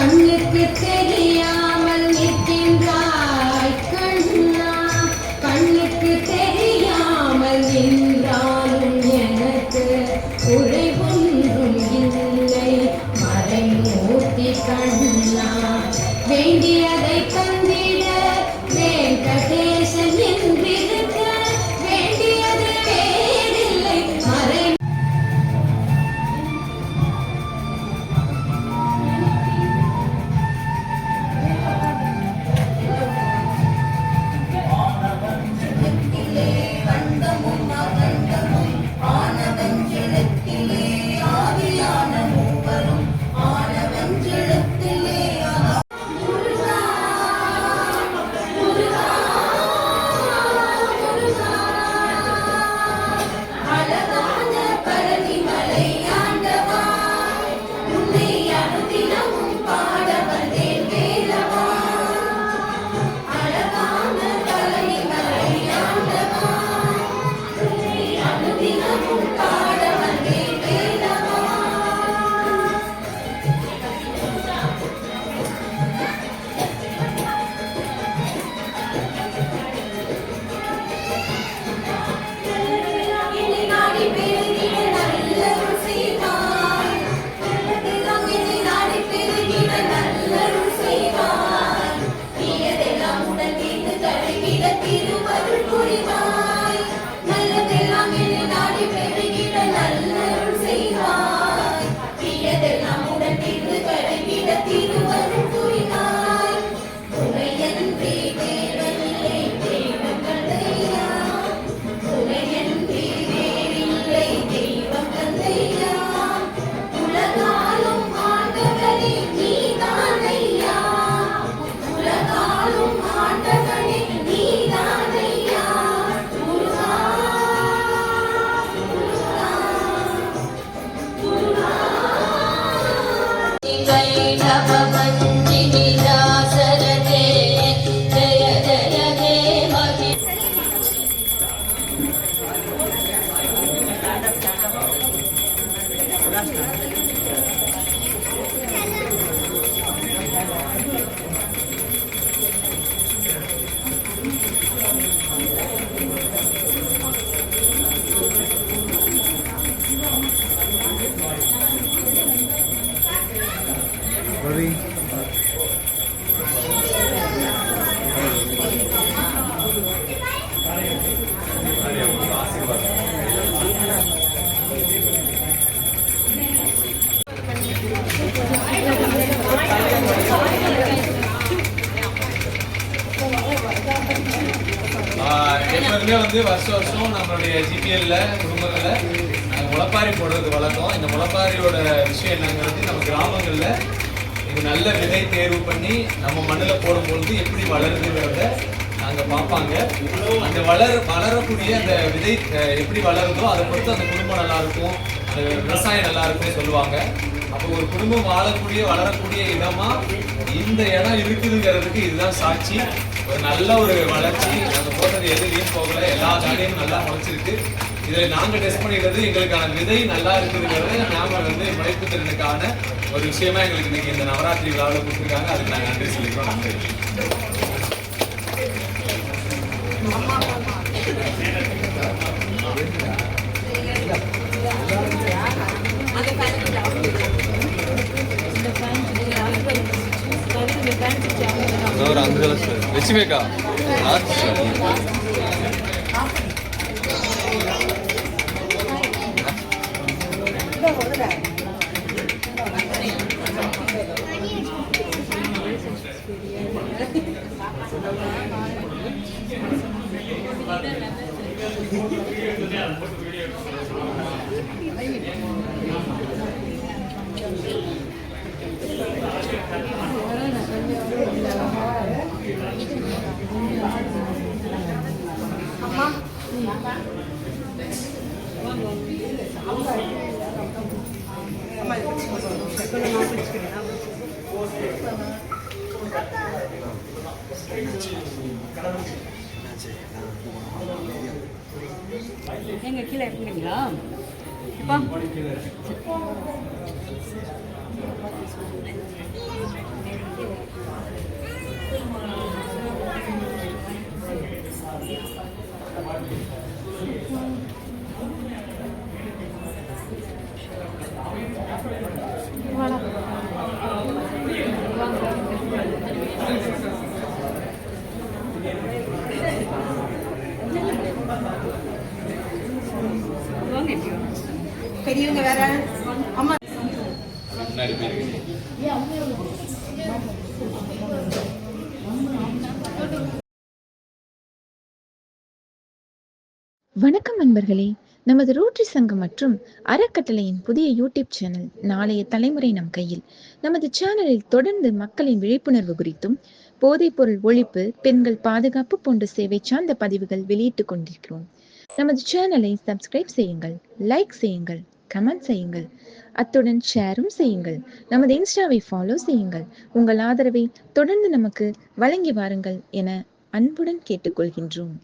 கண்ணுக்கு தெரியாமல் நிற்கின்றாய் கண்ணா, கண்ணுக்கு தெரியாமல் நின்றாலும் எனக்கு குறைவொன்றும் இல்லை மறைமூர்த்தி கண்ணா. வேண்டியதை தந்திட வெங்கடேசன் என்றிருக்க வேண்டியது வேறில்லை மறை. எப்பவுமே வருஷம் வருஷம் நம்மளுடைய ஜிபிஎல்ல குடும்பங்களில் முளைப்பாரி போடுறது வழக்கம். இந்த முளைப்பாரியோட விஷயம் என்னங்கிறது நம்ம கிராமங்களில் இது நல்ல விதை தேர்வு பண்ணி நம்ம மண்ணில் போடும்பொழுது எப்படி வளருதுங்கிறத நாங்கள் பார்ப்பாங்க. அந்த வளரக்கூடிய அந்த விதை எப்படி வளருதோ அதை பொறுத்து அந்த குடும்பம் நல்லா இருக்கும், அந்த விவசாயம் நல்லா இருக்கும்னு சொல்லுவாங்க. அப்போ ஒரு குடும்பம் வாழக்கூடிய வளரக்கூடிய இடமா இந்த இடம் இருக்குதுங்கிறதுக்கு இதுதான் சாட்சி. ஒரு நல்ல ஒரு வளர்ச்சி, நாங்கள் போட்டது எதுலையும் போகல, எல்லா காலையும் நல்லா முளைச்சிருக்கு. இதில் நாங்கள் டெஸ்ட் பண்ணிடுறது எங்களுக்கான விதை நல்லா இருக்குதுங்கிறது நாங்கள் முளைப்பு திறனுக்கான ஒரு விஷயமா எங்களுக்கு இன்னைக்கு இந்த நவராத்திரி விழாவில் கொடுத்துருக்காங்க. அதுக்கு நாங்கள் நன்றி சொல்லிக்கிறோம். நன்றி. வச்சுமேக்கா எங்க கீழே இருக்குங்களா? இப்போ வாங்க எப்படியோ பெரியவங்க வேற அம்மா முன்னாடி போயிருக்கீங்க. வணக்கம் நண்பர்களே, நமது ரோட்டரி சங்கம் மற்றும் அறக்கட்டளையின் புதிய யூடியூப் சேனல் நாளைய தலைமுறை நம் கையில். நமது சேனலில் தொடர்ந்து மக்களின் விழிப்புணர்வு குறித்தும் போதைப்பொருள் ஒழிப்பு, பெண்கள் பாதுகாப்பு போன்ற சேவை சார்ந்த பதிவுகள் வெளியிட்டுக் கொண்டிருக்கிறோம். நமது சேனலை சப்ஸ்கிரைப் செய்யுங்கள், லைக் செய்யுங்கள், கமெண்ட் செய்யுங்கள், அத்துடன் ஷேரும் செய்யுங்கள். நமது இன்ஸ்டாவை ஃபாலோ செய்யுங்கள். உங்கள் ஆதரவை தொடர்ந்து நமக்கு வழங்கி வாருங்கள் என அன்புடன் கேட்டுக்கொள்கின்றோம்.